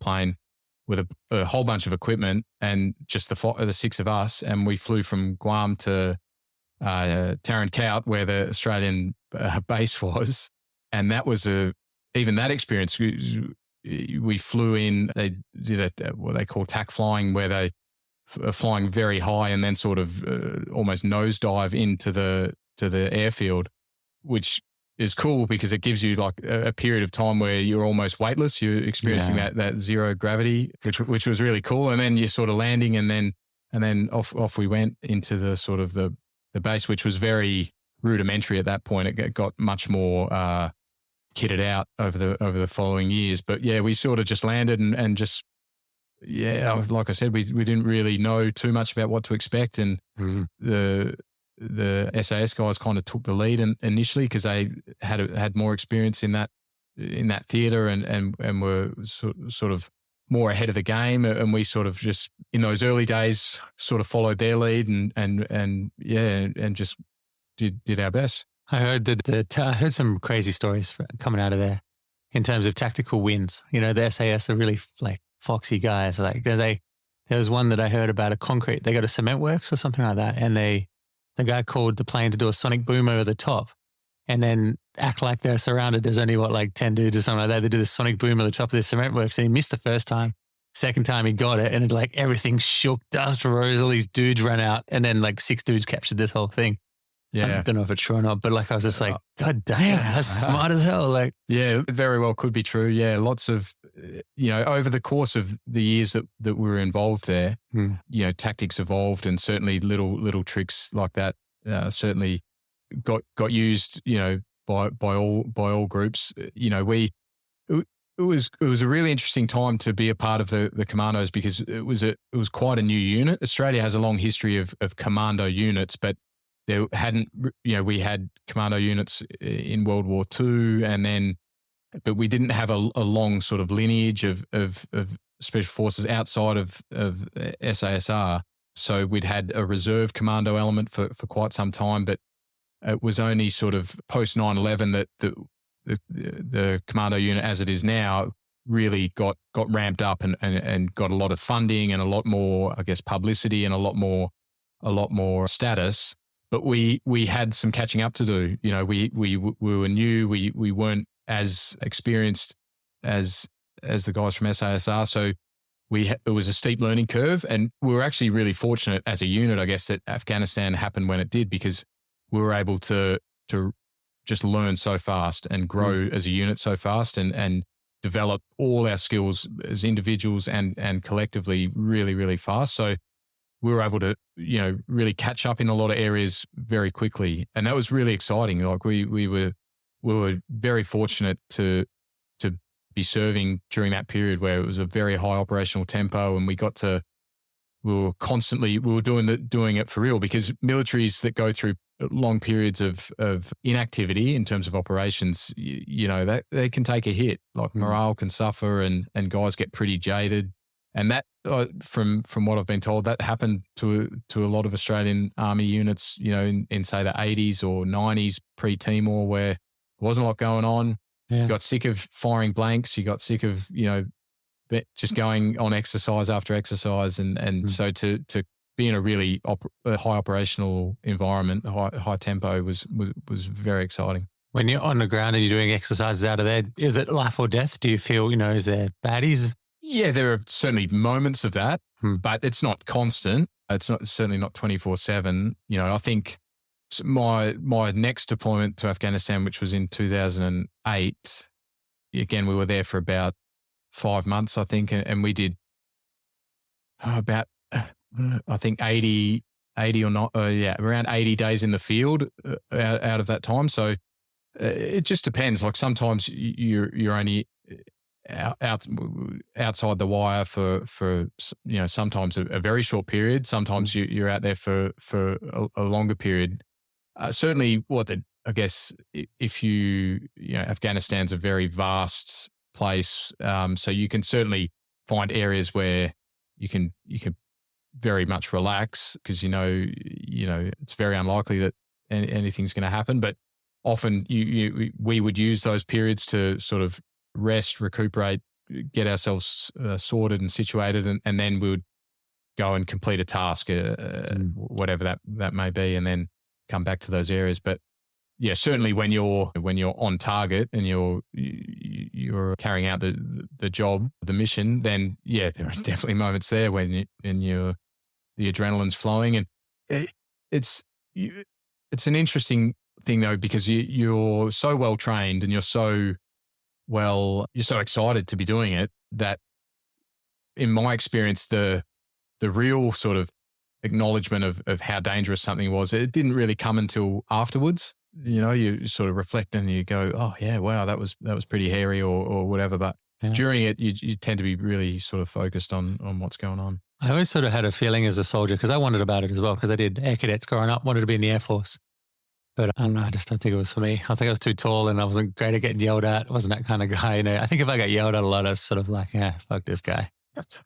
plane with a whole bunch of equipment and just the 6 of us. And we flew from Guam to Tarin Kowt, where the Australian base was. And that was even that experience. We flew in, they did what they call tack flying, where they are flying very high and then sort of almost nosedive into the airfield, which is cool because it gives you like a period of time where you're almost weightless. You're experiencing that zero gravity, which was really cool. And then you're sort of landing, and then off we went into the sort of the base, which was very rudimentary at that point. It got much more kitted out over the following years. But yeah, we sort of just landed and just, like I said, we didn't really know too much about what to expect. And the SAS guys kind of took the lead initially because they had more experience in that theatre and were sort of more ahead of the game. And we sort of just in those early days sort of followed their lead and just did our best. I heard I heard some crazy stories coming out of there in terms of tactical wins. You know, the SAS are really like foxy guys. Like there was one that I heard about they got a cement works or something like that, and the guy called the plane to do a sonic boom over the top and then act like they're surrounded. There's only 10 dudes or something like that. They did the sonic boom over the top of the cement works, and he missed the first time. Second time he got it, and it, like everything shook, dust rose, all these dudes ran out, and then like 6 dudes captured this whole thing. Yeah. I don't know if it's true or not, but like I was just like, God damn, that's smart as hell. Like, yeah, it very well could be true. Yeah, lots of, over the course of the years that we were involved there, tactics evolved, and certainly little tricks like that certainly got used, by all groups. It was a really interesting time to be a part of the Commandos because it was quite a new unit. Australia has a long history of Commando units, but there hadn't, we had Commando units in World War II, but we didn't have a long sort of lineage of special forces outside of SASR. So we'd had a reserve commando element for quite some time, but it was only sort of post 9/11 that the commando unit as it is now really got ramped up and got a lot of funding and a lot more, I guess, publicity and a lot more status. But we had some catching up to do. We were new. We weren't as experienced as the guys from SASR. So it was a steep learning curve, and we were actually really fortunate as a unit, I guess, that Afghanistan happened when it did, because we were able to just learn so fast and grow as a unit so fast and develop all our skills as individuals and collectively really, really fast. So we were able to, really catch up in a lot of areas very quickly. And that was really exciting. Like we were very fortunate to be serving during that period where it was a very high operational tempo, and we were doing it for real, because militaries that go through long periods of inactivity in terms of operations, that they can take a hit, like morale can suffer and guys get pretty jaded. And that, from what I've been told, that happened to a lot of Australian Army units, in say the 80s or 90s pre-Timor, where there wasn't a lot going on. Yeah. You got sick of firing blanks. You got sick of, just going on exercise after exercise. And so to be in a really high operational environment, high tempo was very exciting. When you're on the ground and you're doing exercises out of there, is it life or death? Do you feel, is there baddies? Yeah, there are certainly moments of that, but it's not constant. It's certainly not 24/7. I think my next deployment to Afghanistan, which was in 2008, again, we were there for about 5 months, I think, and we did about, I think 80 or not, around 80 days in the field out of that time. So it just depends. Like sometimes you're only outside the wire for sometimes a very short period. Sometimes you're out there for a longer period. Certainly, I guess if Afghanistan's a very vast place, so you can certainly find areas where you can very much relax, because it's very unlikely that anything's going to happen. But often we would use those periods to sort of rest, recuperate, get ourselves sorted and situated, and then we would go and complete a task, whatever that may be, and then come back to those areas. But yeah, certainly when you're on target and you're carrying out the job, the mission, then yeah, there are definitely moments there when the adrenaline's flowing, and it's an interesting thing though, because you're so well trained and you're so excited to be doing it that, in my experience, the real sort of acknowledgement of how dangerous something was, it didn't really come until afterwards. You sort of reflect and you go, oh yeah, wow, that was pretty hairy or whatever. But during it, you tend to be really sort of focused on what's going on. I always sort of had a feeling as a soldier, because I wondered about it as well, because I did air cadets growing up, wanted to be in the Air Force. But I don't know, I just don't think it was for me. I think I was too tall and I wasn't great at getting yelled at. I wasn't that kind of guy. I think if I got yelled at a lot, I was sort of like, yeah, fuck this guy.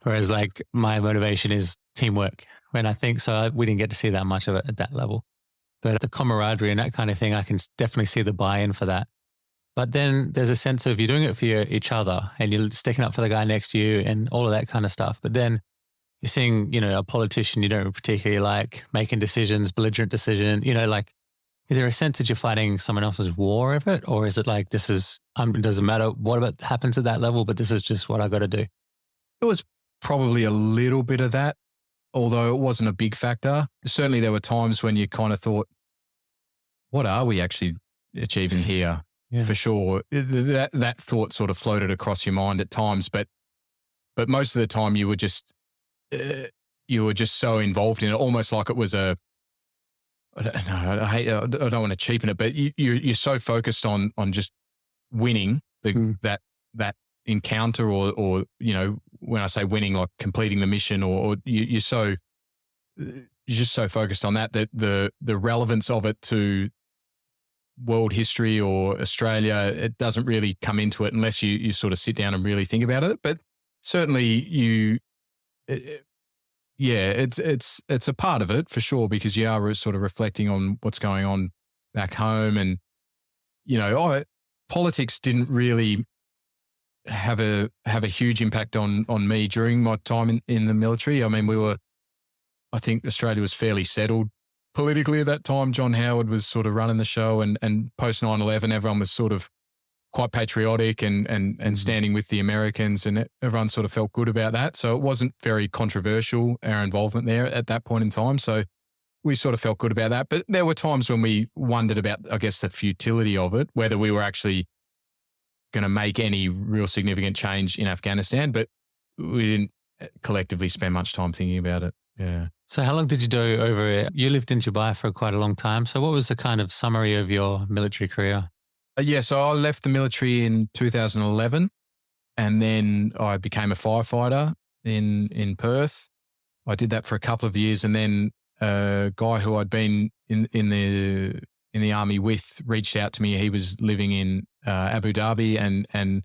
Whereas like my motivation is teamwork. When I think so, we didn't get to see that much of it at that level. But the camaraderie and that kind of thing, I can definitely see the buy-in for that. But then there's a sense of you're doing it for each other and you're sticking up for the guy next to you and all of that kind of stuff. But then you're seeing, a politician you don't particularly like making decisions, belligerent decision, is there a sense that you're fighting someone else's war of it? Or is it like, this is, it doesn't matter what happens at that level, but this is just what I got to do? It was probably a little bit of that, although it wasn't a big factor. Certainly there were times when you kind of thought, what are we actually achieving here? Yeah. For sure. That thought sort of floated across your mind at times, but most of the time you were just so involved in it, almost like it was I don't want to cheapen it, but you're so focused on just winning that encounter, or when I say winning, like completing the mission, or you're just so focused on that the relevance of it to world history or Australia, it doesn't really come into it unless you sort of sit down and really think about it. But certainly it's a part of it for sure, because you are sort of reflecting on what's going on back home, and politics didn't really have a huge impact on me during my time in the military. I mean, I think Australia was fairly settled politically at that time. John Howard was sort of running the show, and post 9/11, everyone was sort of quite patriotic and standing with the Americans, and everyone sort of felt good about that. So it wasn't very controversial, our involvement there at that point in time. So we sort of felt good about that. But there were times when we wondered about, I guess, the futility of it, whether we were actually going to make any real significant change in Afghanistan, but we didn't collectively spend much time thinking about it. Yeah. So how long did you do over it? You lived in Dubai for quite a long time. So what was the kind of summary of your military career? So I left the military in 2011, and then I became a firefighter in Perth. I did that for a couple of years, and then a guy who I'd been in the army with reached out to me. He was living in Abu Dhabi and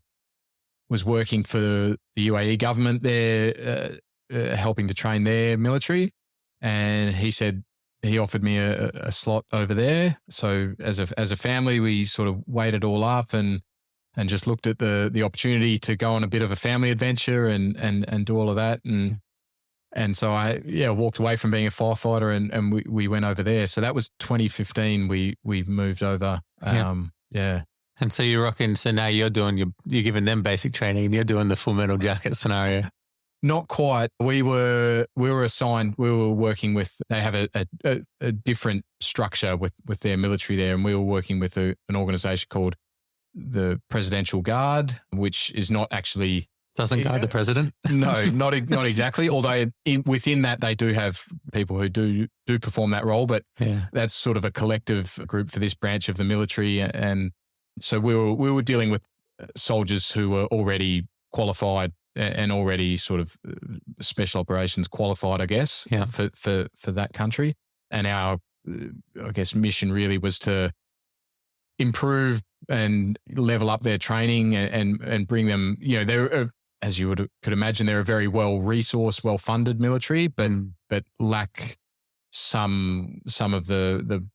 was working for the UAE government there, helping to train their military. And he said he offered me a slot over there. So as a family, we sort of weighed it all up and just looked at the opportunity to go on a bit of a family adventure and do all of that. And so I walked away from being a firefighter and we went over there. So that was 2015. We moved over. Yeah. And so you're rocking. So now you're giving them basic training and you're doing the full metal jacket scenario. Not quite. We were assigned. We were working with. They have a different structure with their military there, and we were working with an organisation called the Presidential Guard, which is not actually doesn't guard the president. No, not exactly. Although within that they do have people who do perform that role, but that's sort of a collective group for this branch of the military, and so we were dealing with soldiers who were already qualified and already sort of special operations qualified, I guess, for that country. And our, I guess, mission really was to improve and level up their training and bring them, they're, as you could imagine, they're a very well-resourced, well-funded military, but lack some of the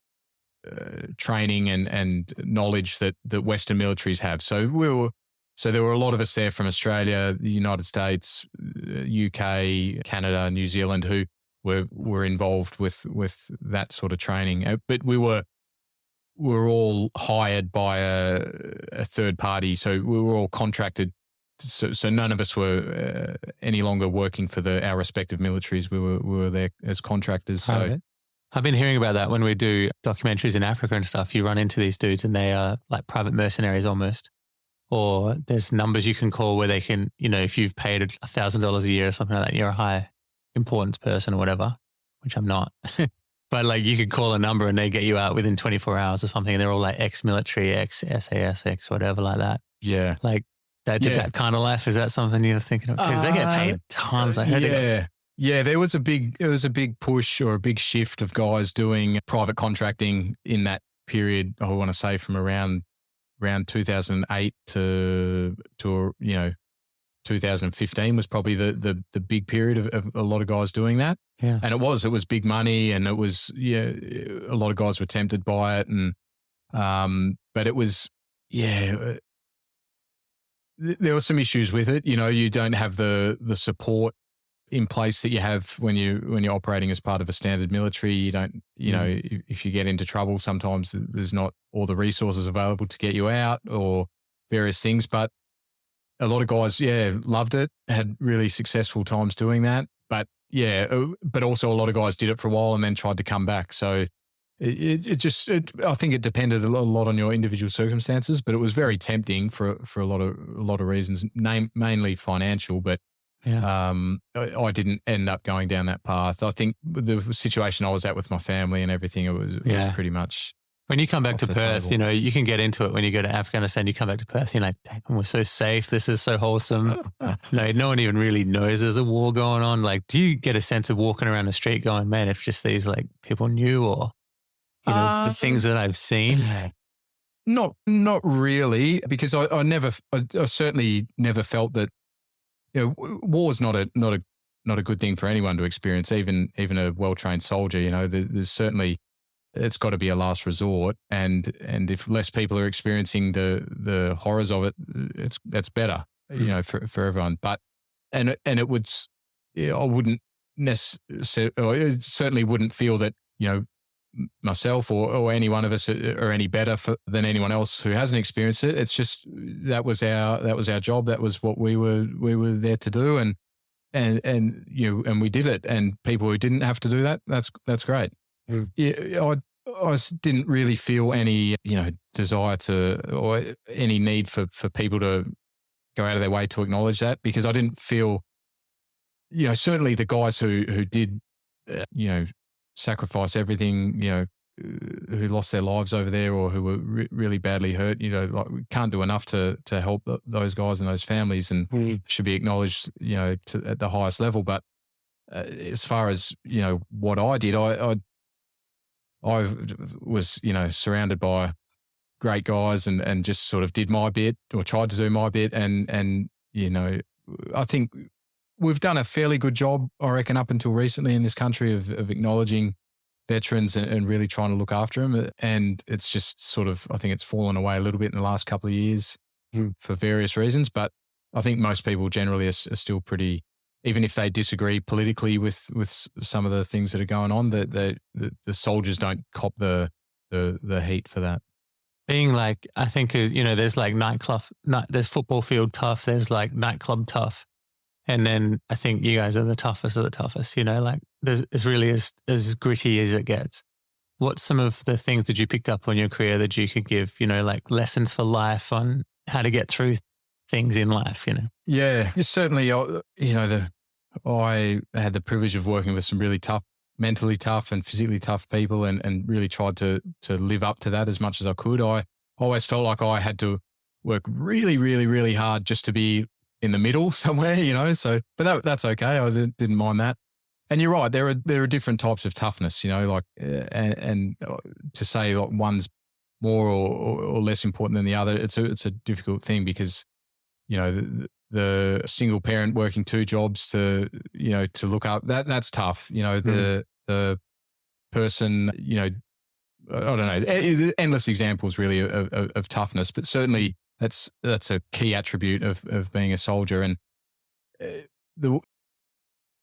training and knowledge that Western militaries have. So we were So there were a lot of us there from Australia, the United States, UK, Canada, New Zealand, who were involved with that sort of training. But we were all hired by a third party, so we were all contracted. So none of us were any longer working for our respective militaries. We were there as contractors. So I've been hearing about that when we do documentaries in Africa and stuff. You run into these dudes and they are like private mercenaries almost. Or there's numbers you can call where they can, if you've paid $1,000 a year or something like that, you're a high importance person or whatever, which I'm not. But like you could call a number and they get you out within 24 hours or something. And they're all like ex-military, ex-SAS, whatever like that. Yeah. Like that kind of life. Is that something you're thinking of? Because they get paid tons. I heard Yeah, there was a big push or a big shift of guys doing private contracting in that period. I want to say from around 2008 to 2015 was probably the big period of a lot of guys doing that. Yeah. And it was big money, and it was a lot of guys were tempted by it, and but it was there were some issues with it. You don't have the support in place that you have when you're operating as part of a standard military. You don't, if you get into trouble, sometimes there's not all the resources available to get you out or various things. But a lot of guys, loved it, had really successful times doing that. But but also a lot of guys did it for a while and then tried to come back. So I think it depended a lot on your individual circumstances, but it was very tempting for a lot of reasons, mainly financial, but I didn't end up going down that path. I think the situation I was at with my family and everything, it was pretty much. When you come back to Perth, you can get into it when you go to Afghanistan. You come back to Perth, you're like, damn, we're so safe. This is so wholesome. No one even really knows there's a war going on. Like, do you get a sense of walking around the street going, man, if just these like people knew, or the things that I've seen? Not really, because I certainly never felt that. War is not a good thing for anyone to experience, even a well-trained soldier. There's certainly, it's got to be a last resort, and if less people are experiencing the horrors of it, that's better, for everyone. But and it would, I wouldn't necessarily, or I certainly wouldn't feel that myself or any one of us are any better than anyone else who hasn't experienced it. It's just that was our job. That was what we were there to do, and we did it. And people who didn't have to do that, that's great. I didn't really feel any desire to, or any need for people to go out of their way to acknowledge that, because I didn't feel, certainly the guys who did sacrifice everything, who lost their lives over there or who were really badly hurt, like we can't do enough to help those guys and those families, and should be acknowledged, at the highest level. But as far as, what I did, I was, surrounded by great guys and just sort of did my bit, or tried to do my bit. And I think we've done a fairly good job, I reckon, up until recently in this country of acknowledging veterans and really trying to look after them. And it's just sort of, I think it's fallen away a little bit in the last couple of years for various reasons. But I think most people generally are still pretty, even if they disagree politically with some of the things that are going on, the soldiers don't cop the heat for that. Being like, I think, there's like there's football field tough, there's like nightclub tough. And then I think you guys are the toughest of the toughest, like it's really as gritty as it gets. What's some of the things that you picked up on your career that you could give, like lessons for life on how to get through things in life, Yeah, certainly, I had the privilege of working with some really tough, mentally tough and physically tough people, and really tried to live up to that as much as I could. I always felt like I had to work really, really, really hard just to be in the middle somewhere, so, but that's okay. I didn't mind that. And you're right. There are different types of toughness, like, and to say like one's more or less important than the other, it's a difficult thing, because, the single parent working two jobs to look up, that's tough. The person, I don't know, endless examples really of toughness, but certainly That's a key attribute of being a soldier. And